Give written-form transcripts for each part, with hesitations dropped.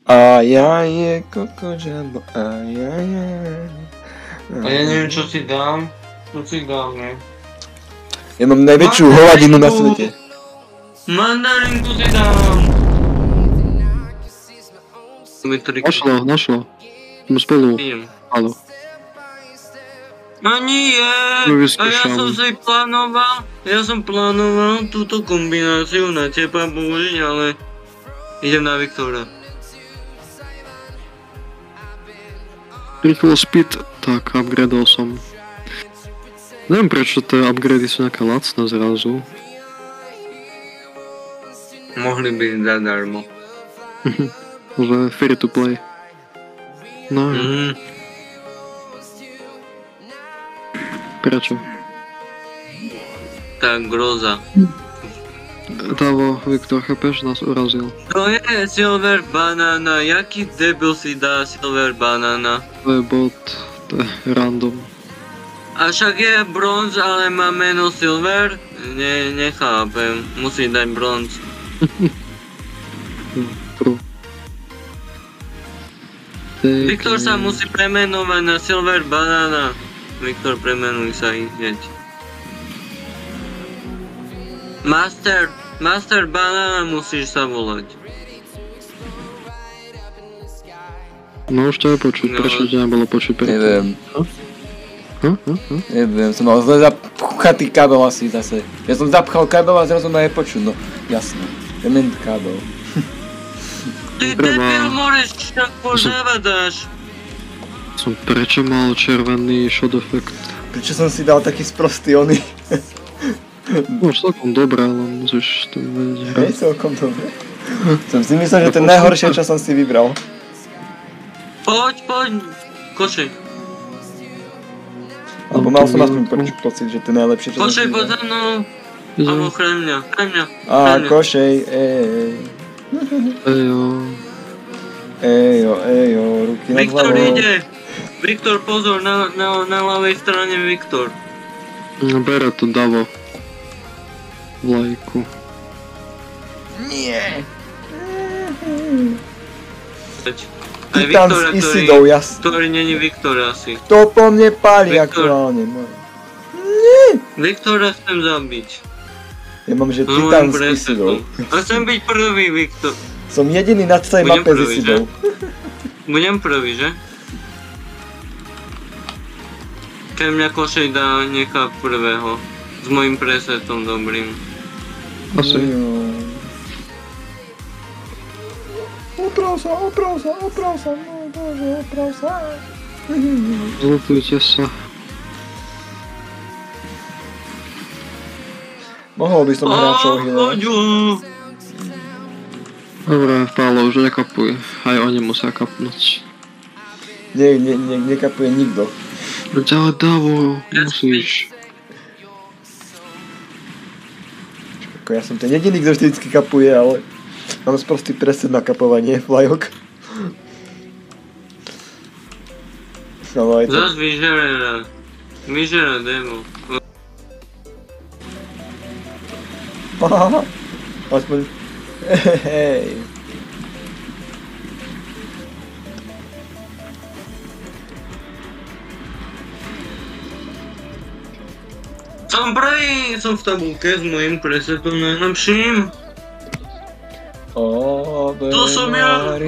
Ajaje, Koko Jumbo, ajaje. A ja neviem, čo si dám. Čo si dám, ne? Ja mám najväčšiu hovadinu na svete. Mandarinku si dám. Našlo. Sme spolu. Haló. No nie, a ja som plánoval túto kombináciu na teba použiť, ale idem na Viktora. Rýchlo speed, tak upgradol som. Neviem prečo tie upgrady sú nejaké lacné zrazu. Mohli byť zadarmo. Že free to play. No. Prečo? Tak groza. Davo, Viktor, chápeš, nás urazil. To je Silver Banana, jaký debil si dá Silver Banana? To je bot, to je random. A však je bronz, ale má meno Silver? Nechápem, musí dať bronz. Viktor sa musí premenovať na Silver Banana. Viktor, premenuj sa hneď. Master Banana musíš sa volať. No už to je počuť, prečo ťa nebolo počuť predtým? Neviem, som mal zle zapchatý kábel asi zase. Ja som zapchal kábel a zrazu ma je počuť, no jasné. Dement kábel. Ty debil, môžeš tak pozavadáš. Prečo mal červený shot effect? Prečo som si dal taký sprostý ony? No už celkom dobré, ale musíš to vedieť hrať. Hej, celkom dobré. Som si myslel, že to je najhoršie, čo som si vybral. Poď, košej. Alebo mal som aspoň pocit, že to je najlepšie, čo som si Košej, vybral. poď za mnou. Alebo chraj mňa. Košej, ej. Ejo, ruky nad hlavou. Viktor ide. Viktor, pozor, na ľavej strane Viktor. Bere to Davo. Vlajku. Nie. Aj Titan Viktora, s Isidou, jasne. ktorý není Viktor asi. Kto po mne páli Viktor. aktuálne? Viktora chcem zabiť. Ja mám, že Titan s Isidou. A chcem byť prvý, Viktor. Som jediný na celej mape s Isidou. Budem prvý, že? Keď mňa Košej dá, nechá prvého. S mojím presetom dobrým. Asi. Oprav sa, no bože, oprav sa. Zlutujte sa. Mohol by som hráčov healovať. Dobre, Pálo, už nekapuj. Aj oni musia kapnúť. Nekapuje nikto. Ale Davo, musíš. Ja som ten jediný, kto vždycky kapuje, ale mám sprostý preset na kapovanie vlajok. Zas vyžera demo. Aspoň... Hej. Som prvý, som v tabulke s mojím presetom najlepším. To som ja.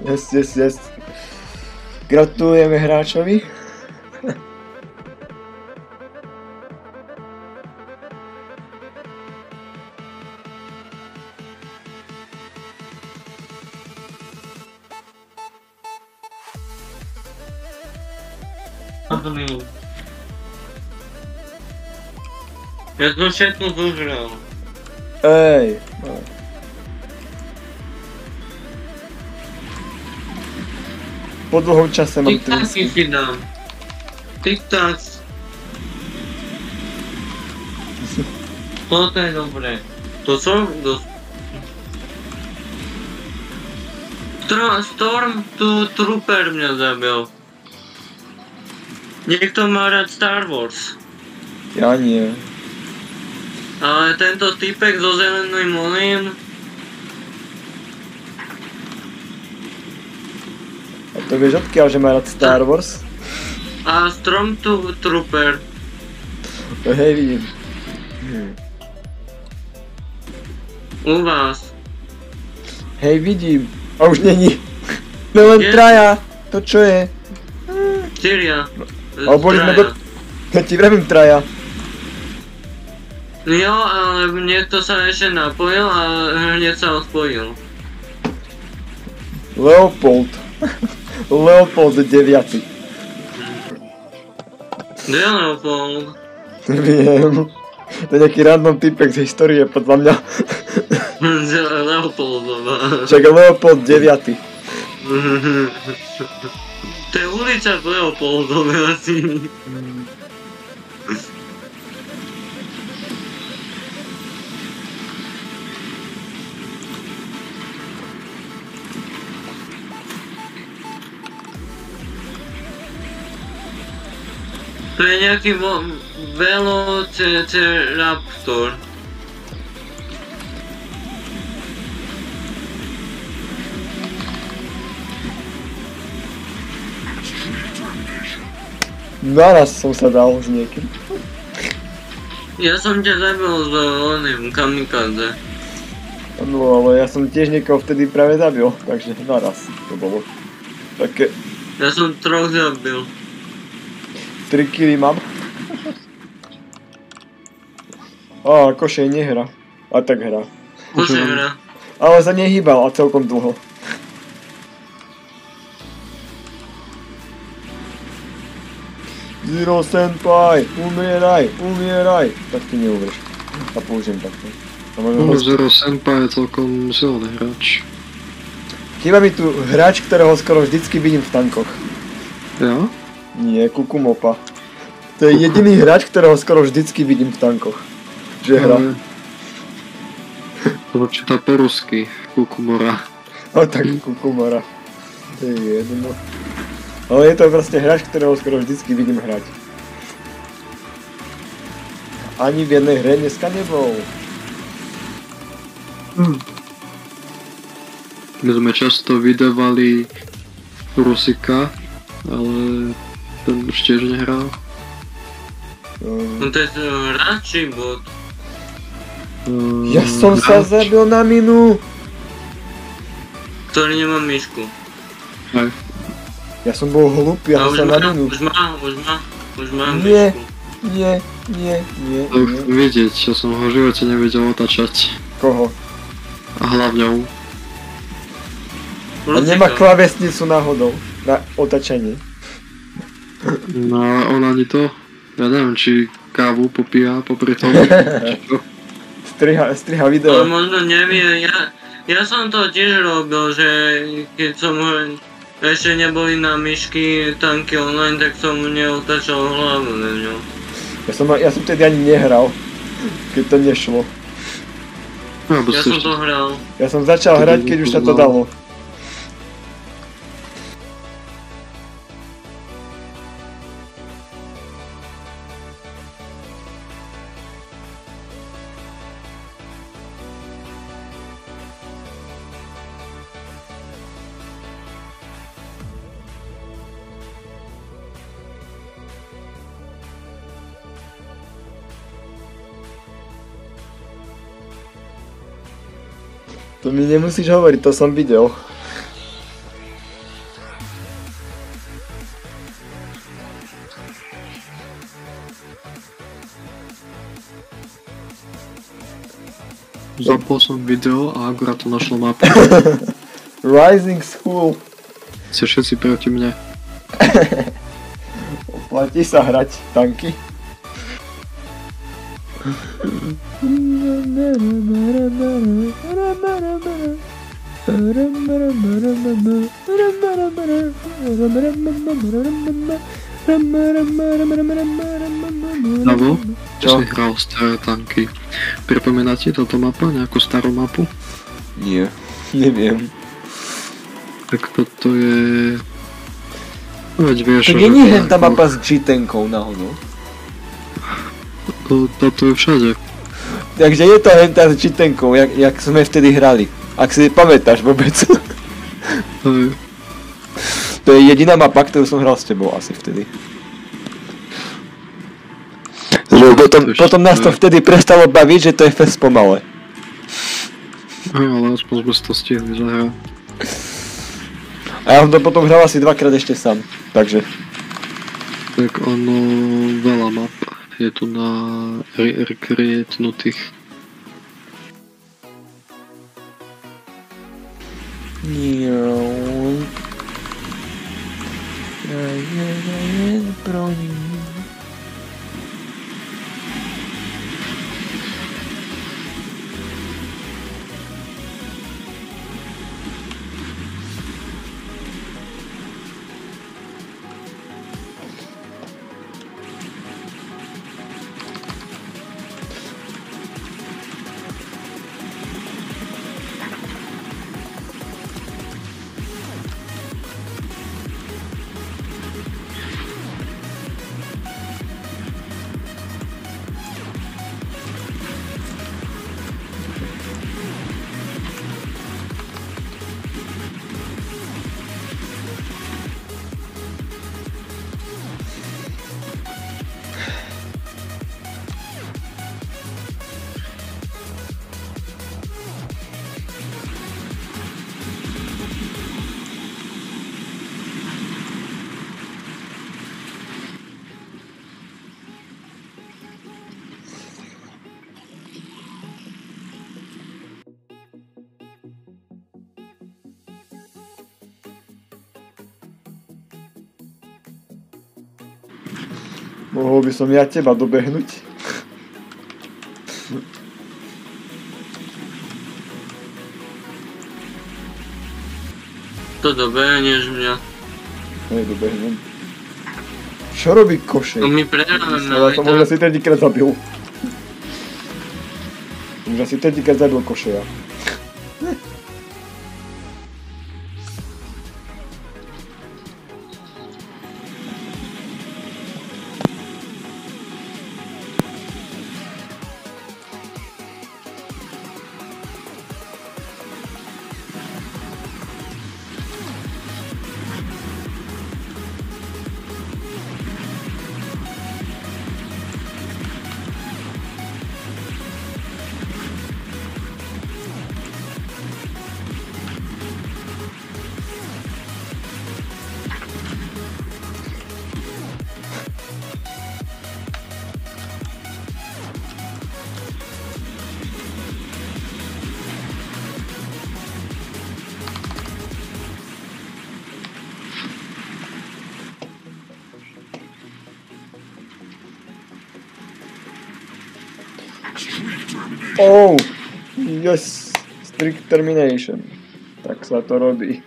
Yes. Gratulujeme hráčovi. Ja som všetko zožral. Ej. Po dlhom čase mám Tic-tacy si dám. Tic-tac. Toto je dobré. To som Storm Trooper mňa zabil. Niekto má rád Star Wars. Ja nie. Ale tento typek so zeleným oným To vieš odkiaľ, že má rád Star Wars? A Stormtrooper. Hej, vidím. U vás. Hej, vidím. A už není. No len Je. traja. To čo je? 4. Ale boli sme do... Ja ti vravím traja. Jo, ale niekto sa ešte napojil a hneď sa odpojil. Leopold. Leopold 9. Kde je Leopold? Viem. To je nejaký random typek z histórie, podľa mňa. Leopoldova. Však Leopold 9. To je ulica v Leopoldove asi. To je nejaký Velociraptor. Naraz som sa dal s niekým. Ja som ťa zabil s oným kamikaze. No ale ja som tiež niekoho vtedy práve zabil, takže naraz to bolo. Také Ja som 3 zabil. 3 kily mám. Á, Košej nehra. A tak hra. Kože hra. Ale sa nehýbal a celkom dlho. Zero Senpai, umieraj, umieraj. Tak ty neuvieš. A použijem takto. Zero Senpai je celkom silný hráč. Chýba mi tu hráč, ktorého skoro vždycky vidím v tankoch. Ja? Nie, Kukumopa. To je jediný hráč, ktorého skoro vždycky vidím v tankoch. Že hra. To číta po rusky, Kukumora. O tak Kukumora. To je jedno. Ale je to proste hráč, ktorého skoro vždycky vidím hrať. Ani v jednej hre dneska nebol. My sme často vydávali Rusika, ale ten už tiež nehral. No to je hráč či bot? Ja som sa zabil na minu. Ktorý nemá myšku. Hej. Ja som bol hlúpy, ja som sa na minu. Už má Nie. myšku. Nie. To vidieť, ja som ho v živote nevedel otačať. Koho? A hlavňou. A nemá klávesnicu náhodou. Na otačanie. No ale on ani to, ja neviem, či kávu popíja popri tom, či čo. Striha video. Ale možno nevie, ja som to tiež robil, že keď som ešte neboli na myšky tanky online, tak som neotačal hlavu na ňu. Ja som tedy ani nehral, keď to nešlo. Ja som to hral. Ja som začal hrať, keď už sa to dalo. To mi nemusíš hovoriť, to som videl. Zapol som video a akurát to našlo mapu. Rising School. Ste všetci proti mne. Oplatí sa hrať tanky. Davo, Čo? si hral staré tanky. Pripomína ti táto mapa, nejakú starú mapu? Nie, neviem. Tak toto je... No veď vieš, Tak že... je nie hen tá mapa s G-tankou náhodou. Toto je všade. Takže je to hen tá s G-tankou, jak sme vtedy hrali. Ak si pamätáš vôbec. Hej. To je jediná mapa, ktorú som hral s tebou asi vtedy. Potom nás to vtedy prestalo baviť, že to je fest pomale. Ale aspoň sme si to stihli zahrať. A ja som to potom hral asi dvakrát ešte sám, takže... Tak ono, veľa map je tu na recreatnutých. Mohol by som ja teba dobehnúť? To dobehneš mňa. Hej, dobehnem. Čo robí košej? No my prehráme, Ale to možno si tretíkrát zabil. Možno si tretíkrát zabil košeja. Oh, yes, strict termination. Tak sa to robí.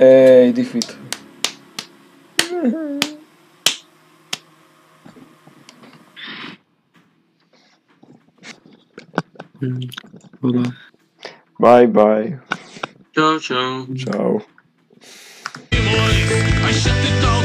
Ej, defeat. Bye bye. Čau, čau. Čau. I shut the dog